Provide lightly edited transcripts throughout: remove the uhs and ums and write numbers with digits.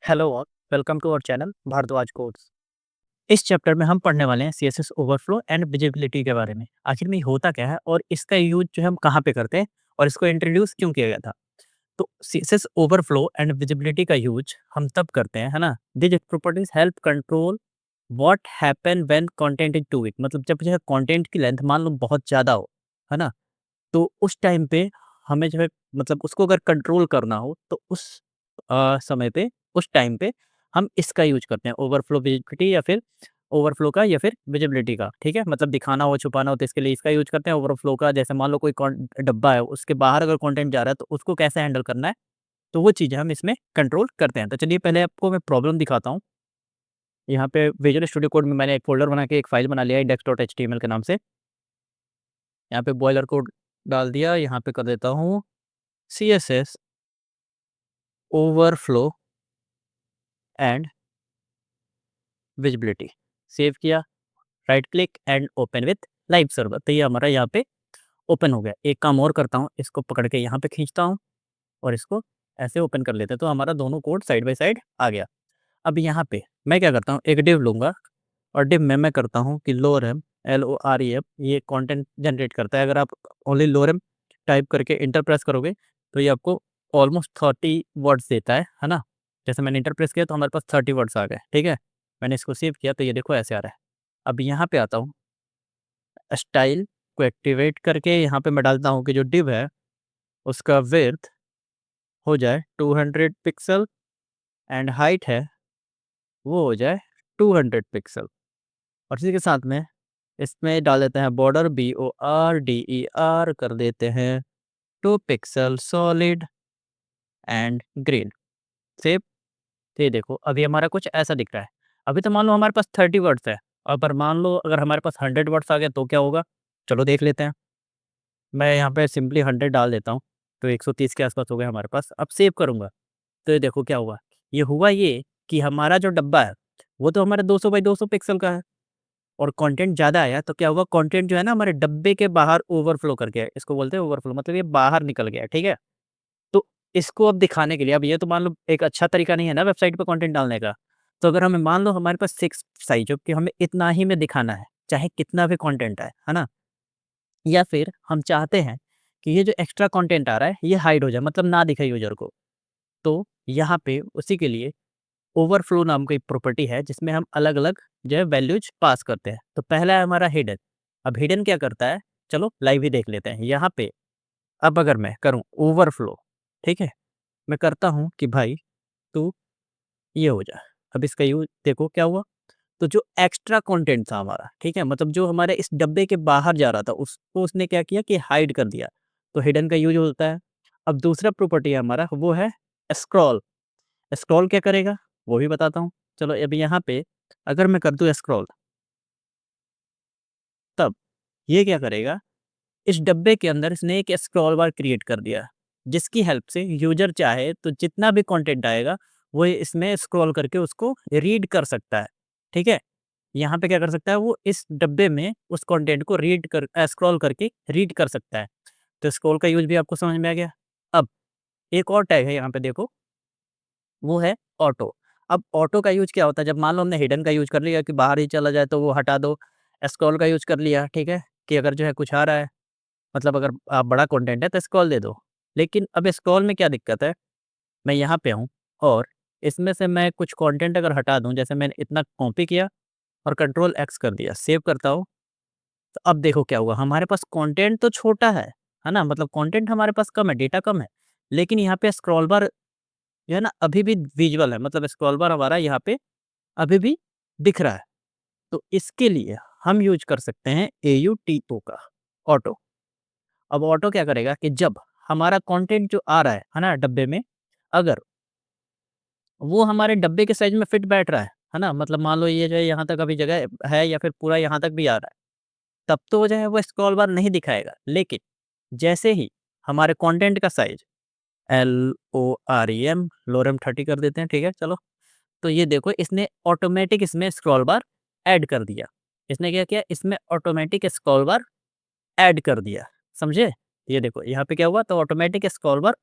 Hello और welcome to our channel Bhardwaj codes. इस chapter में हम पढ़ने वाले हैं सीएसएस ओवरफ्लो एंड विजिबिलिटी के बारे में। आखिर में ये होता क्या है और इसका यूज जो है हम कहाँ पे करते हैं और इसको इंट्रोड्यूस क्यों किया गया था। तो सीएसएस ओवरफ्लो एंड विजिबिलिटी का यूज हम तब करते हैं, है ना। This properties help control what happen when content is too weak. मतलब जब जो है कंटेंट की लेंथ मान लो बहुत ज़्यादा हो, है ना, तो उस टाइम पे हमें जो है मतलब उसको अगर कंट्रोल करना हो तो उस समय पे, उस टाइम पे हम इसका यूज़ करते हैं, ओवरफ्लो विजिबिलिटी या फिर ओवरफ्लो का या फिर विजिबिलिटी का, ठीक है? मतलब दिखाना हो, छुपाना हो तो इसके लिए इसका यूज़ करते हैं। ओवरफ्लो का जैसे मान लो कोई डब्बा है, उसके बाहर अगर कंटेंट जा रहा है तो उसको कैसे हैंडल करना है, तो वो चीज़ें हम इसमें कंट्रोल करते हैं। तो चलिए पहले आपको मैं प्रॉब्लम दिखाता हूँ। यहाँ पे विजुअल स्टूडियो कोड में मैंने एक फ़ोल्डर बना के एक फ़ाइल बना लिया है index.html के नाम से। यहाँ पे बॉयलर कोड डाल दिया, यहाँ पे कर देता हूँ CSS overflow and visibility. Save किया, right click and open with live server. तो ये हमारा यहाँ पे ओपन हो गया। एक काम और करता हूँ, इसको पकड़ के यहाँ पे खींचता हूँ और इसको ऐसे ओपन कर लेते हैं, तो हमारा दोनों कोड साइड बाय साइड आ गया। अब यहाँ पे मैं क्या करता हूँ, एक डिव लूँगा और डिव में मैं करता हूँ कि लोरेम LOREM ये कंटेंट जनरेट करता है। अगर आप ओनली लोरेम टाइप करके इंटर प्रेस करोगे तो ये आपको ऑलमोस्ट 30 वर्ड्स देता है ना। जैसे मैंने इंटर प्रेस किया तो हमारे पास 30 वर्ड्स आ गए, ठीक है। मैंने इसको सेव किया तो ये देखो ऐसे आ रहा है। अब यहाँ पे आता हूँ, स्टाइल को एक्टिवेट करके यहाँ पे मैं डालता हूँ कि जो डिव है उसका विड्थ हो जाए 200 पिक्सल एंड हाइट है वो हो जाए 200 पिक्सल। और इसी के साथ में इसमें डाल देते हैं बॉर्डर BORDER कर देते हैं 2 pixel solid and green. Save. तो ये देखो अभी हमारा कुछ ऐसा दिख रहा है। अभी तो मान लो हमारे पास 30 वर्ड्स है और पर मान लो अगर हमारे पास 100 वर्ड्स आ गए तो क्या होगा, चलो देख लेते हैं। मैं यहाँ पे सिंपली 100 डाल देता हूँ, तो 130 के आसपास हो गया हमारे पास। अब सेव करूँगा तो ये देखो क्या हुआ। ये हुआ ये कि हमारा जो डब्बा है वो तो हमारा 200 बाई 200 पिक्सल का है और कंटेंट ज़्यादा आया तो क्या हुआ, कंटेंट जो है ना हमारे डब्बे के बाहर ओवरफ्लो कर गया है। इसको बोलते हैं ओवरफ्लो, मतलब ये बाहर निकल गया है, ठीक है। तो इसको अब दिखाने के लिए, अब ये तो मान लो एक अच्छा तरीका नहीं है ना वेबसाइट पे कंटेंट डालने का। तो अगर हमें मान लो हमारे पास 6 साइज़ हो कि हमें इतना ही में दिखाना है, चाहे कितना भी कंटेंट आए, है ना? या फिर हम चाहते हैं कि ये जो एक्स्ट्रा कंटेंट आ रहा है ये हाइड हो जाए, मतलब ना दिखे यूज़र को। तो यहाँ पे उसी के लिए ओवरफ्लो नाम की एक प्रॉपर्टी है जिसमें हम अलग-अलग जो है वैल्यूज़ पास करते हैं। तो पहला है हमारा हिडन। अब हिडन क्या करता है, चलो लाइव ही देख लेते हैं। यहाँ पे अब अगर मैं करूँ ओवरफ्लो, ठीक है? मैं करता हूँ कि भाई तू ये हो जा। अब इसका यूज़ देखो क्या हुआ, तो जो एक्स्ट्रा कंटेंट था हमारा, ठीक है? मतलब जो हमारे इस डब्बे के बाहर जा रहा था उसको उसने क्या किया कि हाइड कर दिया। तो हिडन का यूज़ होता है। अब दूसरा प्रॉपर्टी है हमारा वो है स्क्रॉल। स्क्रॉल क्या करेगा वो भी बताता हूँ। चलो अब यहाँ पे अगर मैं कर दूँ स्क्रॉल, तब ये क्या करेगा, इस डब्बे के अंदर इसने एक स्क्रॉल बार क्रिएट कर दिया, जिसकी हेल्प से यूज़र चाहे तो जितना भी कंटेंट आएगा वो इसमें स्क्रॉल करके उसको रीड कर सकता है, ठीक है? यहाँ पे क्या कर सकता है, वो इस डब्बे में उस कंटेंट को स्क्रॉल करके रीड कर सकता है। तो स्क्रॉल का यूज़ भी आपको समझ में आ गया। अब एक और टैग है यहाँ पे देखो, वो है ऑटो। अब ऑटो का यूज़ क्या होता है, जब मान लो हमने हिडन का यूज़ कर लिया कि बाहर ही चला जाए तो वो हटा दो। स्क्रॉल का यूज़ कर लिया, ठीक है? कि अगर जो है कुछ आ रहा है, मतलब अगर बड़ा कंटेंट है तो स्क्रॉल दे दो। लेकिन अब स्क्रॉल में क्या दिक्कत है, मैं यहाँ पे हूँ और इसमें से मैं कुछ कंटेंट अगर हटा दूँ, जैसे मैंने इतना कॉपी किया और कंट्रोल X कर दिया, सेव करता हूँ, तो अब देखो क्या हुआ, हमारे पास कंटेंट तो छोटा है ना? मतलब कंटेंट हमारे पास कम है, डेटा कम है, लेकिन यहाँ पे स्क्रॉल बार जो है ना अभी भी विज़ुअल है, मतलब स्क्रॉल बार हमारा यहाँ पे अभी भी दिख रहा है। तो इसके लिए हम यूज़ कर सकते हैं AUTO का, ऑटो। अब ऑटो क्या करेगा कि जब हमारा कंटेंट जो आ रहा है ना डब्बे में, अगर वो हमारे डब्बे के साइज़ में फिट बैठ रहा है ना? मतलब मान लो ये जो है यहाँ तक अभी जगह है या फिर पूरा यहाँ तक भी आ रहा है, तब तो जो है वो स्क्रॉल बार नहीं दिखाएगा। लेकिन जैसे ही हमारे कंटेंट का साइज़ LOREM लोरेम 30 कर देते हैं, ठीक है? चलो, तो ये देखो इसने ऑटोमेटिक इसमें स्क्रॉल बार ऐड कर दिया। इसने क्या किया, इसमें ऑटोमेटिक स्क्रॉल बार ऐड कर दिया, समझे? ये देखो यहाँ पे क्या हुआ, तो ऑटोमेटिक स्क्रॉल बार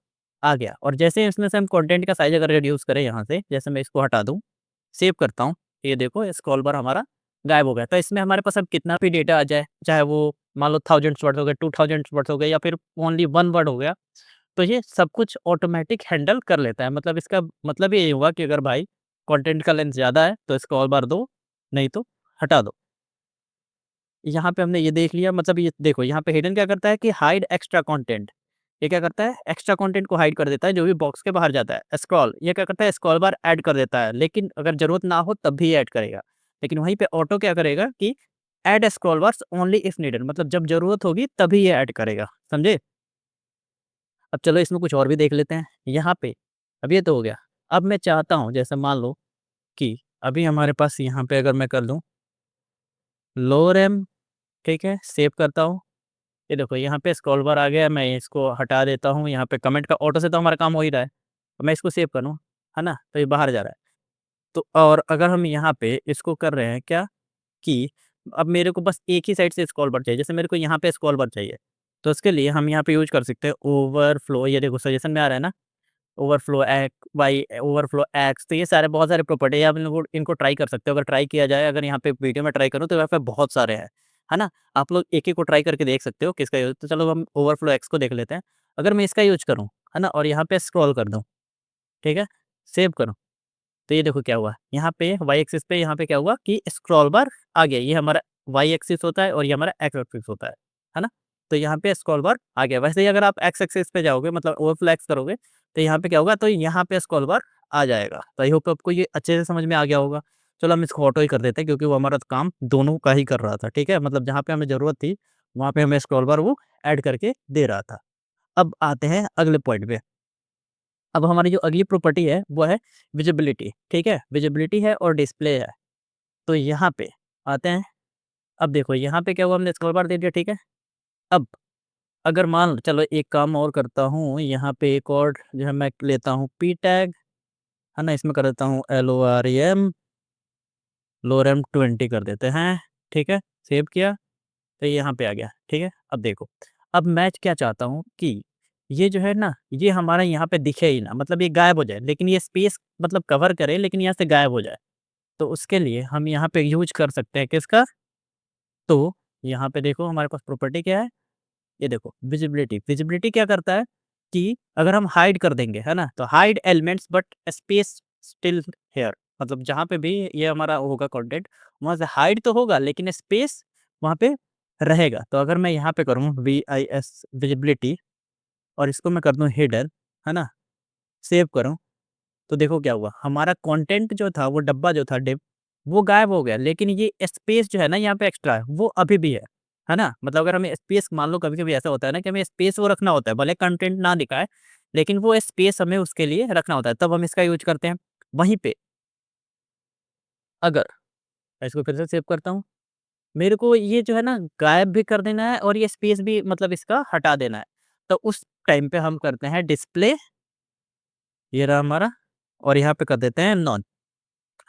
आ गया। और जैसे इसमें से हम कंटेंट का साइज़ अगर रिड्यूस करें यहाँ से, जैसे मैं इसको हटा दूँ, सेव करता हूँ, ये देखो स्क्रॉल बार हमारा गायब हो गया। तो इसमें हमारे पास अब कितना भी डेटा आ जाए, चाहे वो मान लो थाउज़ेंड्स वर्ड्स हो गए, 2000 वर्ड्स हो गए या फिर ओनली 1 वर्ड हो गया, तो ये सब कुछ ऑटोमैटिक हैंडल कर लेता है। मतलब इसका मतलब ये हुआ कि अगर भाई कंटेंट का लेंथ ज़्यादा है, तो स्क्रॉल बार दो, नहीं तो हटा दो। यहाँ पे हमने ये देख लिया, मतलब ये देखो यहाँ पे हिडन क्या करता है कि हाइड एक्स्ट्रा कंटेंट। ये क्या करता है? एक्स्ट्रा कंटेंट को हाइड कर देता है जो भी बॉक्स के बाहर जाता है। स्क्रॉल ये क्या करता है? स्क्रॉल बार ऐड कर देता है, लेकिन अगर ज़रूरत ना हो तब भी ऐड करेगा। लेकिन वहीं पे ऑटो क्या करेगा कि add scroll bars only if needed, मतलब जब ज़रूरत होगी तभी ये ऐड करेगा। समझे? अब चलो इसमें कुछ और भी देख लेते हैं। यहाँ पे अब ये तो हो गया। अब मैं चाहता हूँ जैसे मान लो कि अभी हमारे पास यहाँ पे अगर मैं कर दूँ लो रैम, ठीक है? सेव करता हूँ। ये देखो यहाँ पे स्क्रॉल बार आ गया, मैं इसको हटा देता हूँ। यहाँ पे कमेंट का ऑटो से तो हमारा काम हो ही रहा है। अब मैं इसको सेव करूँ, है ना? तो ये बाहर जा रहा है। तो और अगर हम यहाँ पे इसको कर रहे हैं क्या कि अब मेरे को बस एक ही साइड से स्क्रॉल बार चाहिए। जैसे मेरे को यहाँ पे स्क्रॉल बार चाहिए, तो उसके लिए हम यहाँ पे यूज़ कर सकते हैं ओवरफ्लो। ये देखो सजेशन में आ रहा है ना, ओवरफ्लो ओवरफ्लो एक्स, तो ये सारे बहुत सारे प्रॉपर्टी है। आप लोग इनको ट्राई कर सकते हो। अगर ट्राई किया जाए, अगर यहाँ पे वीडियो में ट्राई करूँ तो यहाँ पे बहुत सारे हैं, है ना? आप लोग एक-एक को ट्राई करके देख सकते हो किसका यूज़। तो चलो हम ओवरफ्लो एक्स को देख लेते हैं। अगर मैं इसका यूज़ करूँ, है ना? और यहाँ पे स्क्रॉल कर दूँ, ठीक है? सेव करूँ, तो ये देखो क्या हुआ, यहाँ पे वाई एक्सिस पे यहाँ पे क्या हुआ कि स्क्रॉल बार आ गया। ये हमारा वाई एक्सिस होता है और ये हमारा एक्स एक्सिस होता है ना? तो यहाँ पे स्क्रॉल बार आ गया। वैसे ही अगर आप एक्स एक्सिस पे जाओगे, मतलब ओवरफ्लो एक्स करोगे, तो यहाँ पे क्या होगा, तो यहाँ पे स्क्रॉल बार आ जाएगा। तो आई होप आपको ये अच्छे से समझ में आ गया होगा। चलो हम इसको ऑटो ही कर देते हैं, क्योंकि वो हमारा काम दोनों का ही कर रहा था, ठीक है? मतलब जहाँ पे हमें ज़रूरत थी, वहाँ पे हमें स्क्रॉल बार वो ऐड करके दे रहा था। अब आते हैं अगले पॉइंट पे। अब हमारी जो अगली प्रॉपर्टी है वो है विजिबिलिटी, ठीक है? विजिबिलिटी है और डिस्प्ले है। तो यहाँ पे आते हैं। अब देखो यहाँ पे क्या हुआ, हमने स्क्रॉल बार दे दिया, ठीक है? अब अगर मान लो, चलो एक काम और करता हूँ, यहाँ पे एक और जो है मैं लेता हूँ पी टैग, है ना? इसमें कर देता हूँ LOREM, लोरेम 20 कर देते हैं, ठीक है? सेव किया, तो ये यहाँ पे आ गया, ठीक है? अब देखो, अब मैं क्या चाहता हूँ कि ये जो है ना, ये हमारा यहाँ पे दिखे ही ना, मतलब ये गायब हो जाए, लेकिन ये स्पेस मतलब कवर करे, लेकिन यहाँ से गायब हो जाए। तो उसके लिए हम यहाँ पे यूज़ कर सकते हैं किसका? तो यहाँ पे देखो हमारे पास प्रॉपर्टी क्या है? ये देखो विजिबिलिटी। विजिबिलिटी क्या करता है कि अगर हम हाइड कर देंगे, है ना? तो hide elements but space still here, मतलब जहाँ पे भी ये हमारा होगा कंटेंट, वहाँ से हाइड तो होगा, लेकिन स्पेस वहाँ पे रहेगा। तो अगर मैं यहाँ पे करूँ VIS विजिबिलिटी और इसको मैं कर दूँ हिडन, है ना? सेव करूँ, तो देखो क्या हुआ, हमारा कंटेंट जो था, वो डब्बा जो था डिव, वो गायब हो गया, लेकिन ये स्पेस जो है ना यहाँ पे एक्स्ट्रा है, वो अभी भी है ना? मतलब अगर हमें स्पेस, मान लो कभी-कभी ऐसा होता है ना कि हमें स्पेस वो रखना होता है, भले कंटेंट ना दिखाए, लेकिन वो स्पेस हमें उसके लिए रखना होता है, तब हम इसका यूज़ करते हैं। वहीं पे अगर मैं इसको फिर से सेव करता हूँ, मेरे को ये जो है ना गायब भी कर देना है और ये स्पेस भी मतलब इसका हटा देना है। तो उस टाइम पे हम करते हैं डिस्प्ले, ये रहा हमारा, और यहाँ पे कर देते हैं नॉन।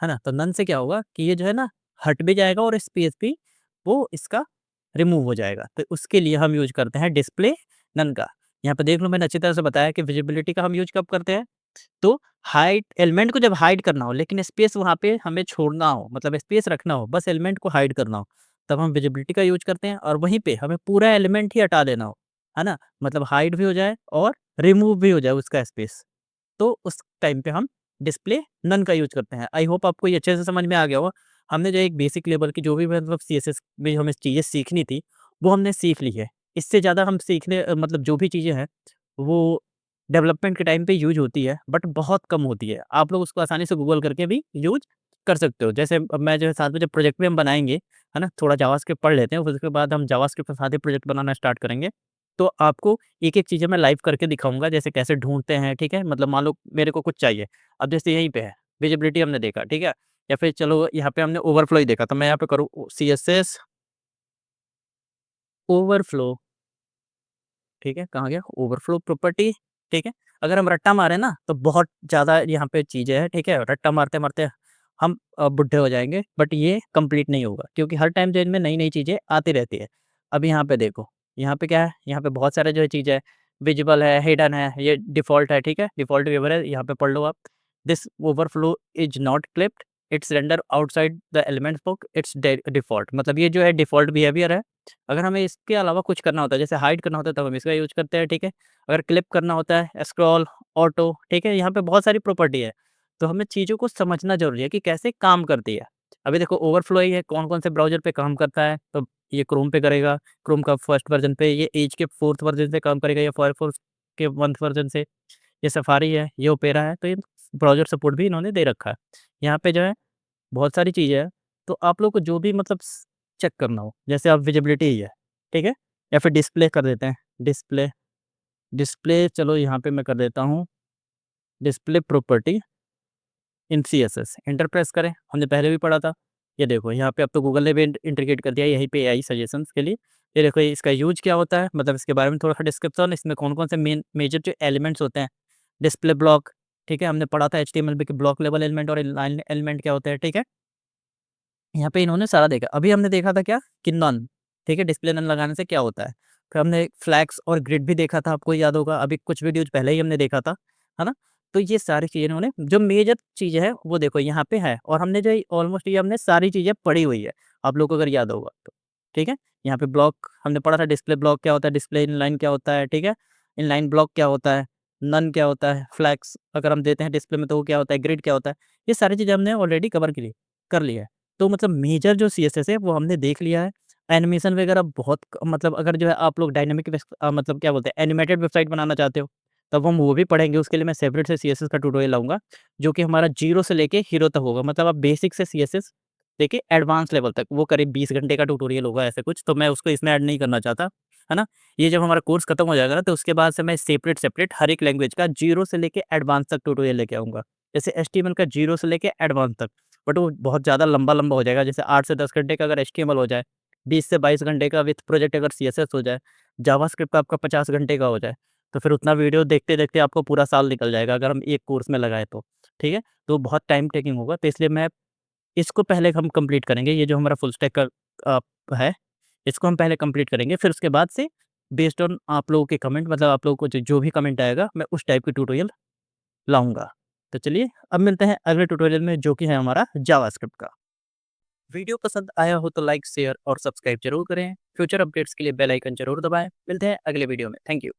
है ना? तो नन से क्या होगा कि ये जो है ना हट भी जाएगा और स्पेस भी वो इसका रिमूव हो जाएगा। तो उसके लिए हम यूज़ करते हैं डिस्प्ले नन का। यहाँ पे देख लो, मैंने अच्छी तरह से बताया कि विजिबिलिटी का हम यूज़ कब करते हैं? तो हाइड एलिमेंट को जब हाइड करना हो, लेकिन स्पेस वहाँ पे हमें छोड़ना हो, मतलब स्पेस रखना हो, बस एलिमेंट को हाइड करना हो, तब हम विजिबिलिटी का यूज़ करते हैं। और वहीं पे हमें पूरा एलिमेंट ही हटा देना हो, है ना? मतलब हाइड भी हो जाए और रिमूव भी हो जाए उसका स्पेस। तो उस टाइम पे हम डिस्प्ले नन का यूज़ करते हैं। आई होप आपको ये अच्छे से समझ में आ गया होगा। हमने जो एक बेसिक लेवल की जो भी मतलब सीएसएस में हमें चीज़ें सीखनी थी, वो हमने सीख ली है। इससे ज़्यादा हम सीखने मतलब जो भी चीज़ें हैं, वो डेवलपमेंट के टाइम पे यूज़ होती है, बट बहुत कम होती है। आप लोग उसको आसानी से गूगल करके भी यूज़ कर सकते हो। जैसे अब मैं जो है साथ में जब प्रोजेक्ट भी हम बनाएँगे, है ना? थोड़ा जावास्क्रिप्ट पढ़ लेते हैं, फिर उसके बाद हम जावास्क्रिप्ट के साथ ही प्रोजेक्ट बनाना स्टार्ट करेंगे। तो आपको एक-एक चीज़ें मैं लाइव करके दिखाऊँगा, जैसे कैसे ढूँढते हैं, ठीक है? मतलब मान लो मेरे को कुछ चाहिए, अब जैसे यहीं पे है, विजिबिलिटी हमने देखा, ठीक है? या फिर चलो यहाँ पे हमने ओवरफ्लो ही देखा, तो मैं यहाँ पे करूँ CSS ओवरफ्लो, ठीक है? कहाँ गया? ओवरफ्लो प्रॉपर्टी, ठीक है? अगर हम रट्टा मारे ना, तो बहुत ज़्यादा यहाँ पे चीज़ें हैं, ठीक है? रट्टा मारते-मारते हम बुड्ढे हो जाएँगे, बट ये कंप्लीट नहीं होगा, क्योंकि हर टाइम जो इनमें नई-नई चीज़ें आती रहती है। अब यहाँ पे देखो, यहाँ पे क्या है? यहाँ पे बहुत सारे जो है चीज़ें हैं, विजिबल है, हिडन है, ये डिफ़ॉल्ट है, ठीक है? डिफ़ॉल्ट वेवर है, यहाँ पे पढ़ लो आप। This overflow is not clipped, it's render outside the elements book, it's day default, मतलब ये जो है डिफ़ॉल्ट बिहेवियर है। अगर हमें इसके अलावा कुछ करना होता है, जैसे हाइड करना होता है, तब हम इसका यूज़ करते हैं, ठीक है? अगर क्लिप करना होता है, स्क्रॉल, ऑटो, ठीक है? यहाँ पे बहुत सारी प्रॉपर्टी है, तो हमें चीज़ों को समझना ज़रूरी है कि कैसे काम करती है। अभी देखो ओवरफ्लो ही है, कौन-कौन से ब्राउज़र पे काम करता है, तो ये क्रोम पे करेगा, क्रोम का फर्स्ट वर्ज़न पे, ये एज के 4th वर्ज़न से काम करेगा या फायरफॉक्स के 1th वर्ज़न से, ये सफारी है, ये ओपेरा है, तो ये ब्राउज़र सपोर्ट भी इन्होंने दे रखा है। यहाँ पे जो है बहुत सारी चीज़ें हैं, तो आप लोग को जो भी मतलब चेक करना हो, जैसे आप विजिबिलिटी ही है, ठीक है? या फिर डिस्प्ले कर देते हैं, डिस्प्ले डिस्प्ले चलो यहाँ पे मैं कर देता हूँ, display property in CSS, enter press करें, हमने पहले भी पढ़ा था। ये देखो यहाँ पे अब तो गूगल ने भी इंटीग्रेट कर दिया है यहीं पे एआई सजेशंस के लिए। ये देखो इसका यूज़ क्या होता है, मतलब इसके बारे में थोड़ा-सा डिस्क्रिप्शन, इसमें कौन-कौन से मेजर जो एलिमेंट्स होते हैं। डिस्प्ले ब्लॉक, ठीक है? हमने पढ़ा था एचटीएमएल में कि ब्लॉक लेवल एलिमेंट और इनलाइन एलिमेंट क्या होते हैं, ठीक है? यहाँ पे इन्होंने सारा देखा। अभी हमने देखा था क्या कि नन, ठीक है? डिस्प्ले नन लगाने से क्या होता है? फिर हमने फ्लैग्स और ग्रिड भी देखा था, आपको याद होगा, अभी कुछ वीडियोज़ पहले ही हमने देखा था, है ना? तो ये सारी चीज़ें इन्होंने जो मेजर चीज़ें हैं, वो देखो यहाँ पे है और हमने जो ऑलमोस्ट ये हमने सारी चीज़ें पढ़ी हुई है, आप लोग को अगर याद होगा तो, ठीक है? यहाँ पे ब्लॉक हमने पढ़ा था, डिस्प्ले ब्लॉक क्या होता है, डिस्प्ले इनलाइन क्या होता है, ठीक है? इनलाइन ब्लॉक क्या होता है, नन क्या होता है, फ्लैग्स अगर हम देते हैं डिस्प्ले में तो वो क्या होता है, ग्रिड क्या होता है, ये सारी चीज़ें हमने ऑलरेडी कवर कर ली है। तो मतलब मेजर जो सीएसएस है वो हमने देख लिया है। एनिमेशन वगैरह बहुत मतलब अगर जो है आप लोग डायनामिक मतलब क्या बोलते हैं एनिमेटेड वेबसाइट बनाना चाहते हो, तब हम वो भी पढ़ेंगे। उसके लिए मैं सेपरेट से सीएसएस का ट्यूटोरियल लाऊँगा, जो कि हमारा 0 से लेके हीरो तक होगा। मतलब आप बेसिक से सीएसएस लेके एडवांस लेवल तक, वो करीब 20 घंटे का ट्यूटोरियल होगा ऐसे कुछ, तो मैं उसको इसमें ऐड नहीं करना चाहता, है ना? ये जब हमारा कोर्स खत्म हो जाएगा ना, तो उसके बाद से मैं सेपरेट हर एक लैंग्वेज का 0 से लेके एडवांस तक ट्यूटोरियल लेके आऊँगा। जैसे एचटीएमएल का 0 से लेके एडवांस तक। बट वो बहुत ज़्यादा लंबा-लंबा हो जाएगा, जैसे 8 से 10 घंटे का अगर एचटीएमएल हो जाए, 20 से 22 घंटे का विथ प्रोजेक्ट अगर सीएसएस हो जाए, जावास्क्रिप्ट आपका 50 घंटे का हो जाए, तो फिर उतना वीडियो देखते-देखते आपको पूरा साल निकल जाएगा अगर हम एक कोर्स में लगाएँ तो, ठीक है? तो बहुत टाइम टेकिंग होगा, तो इसलिए मैं इसको पहले हम कंप्लीट करेंगे, ये जो हमारा फुल स्टैक का अ, है, इसको हम पहले कंप्लीट करेंगे, फिर उसके बाद से बेस्ड ऑन आप लोगों के कमेंट, मतलब आप लोगों को जो जो भी कमेंट आएगा, मैं उस टाइप की ट्यूटोरियल लाऊँगा। तो चलिए, अब मिलते हैं अगले ट्यूटोरियल में जो कि है हमारा जावास्क्रिप्ट का। वीडियो पसंद आया हो तो लाइक, शेयर और सब्सक्राइब ज़रूर करें। फ्यूचर अपडेट्स के लिए बेल आइकन ज़रूर दबाएँ। मिलते हैं अगले वीडियो में। Thank you.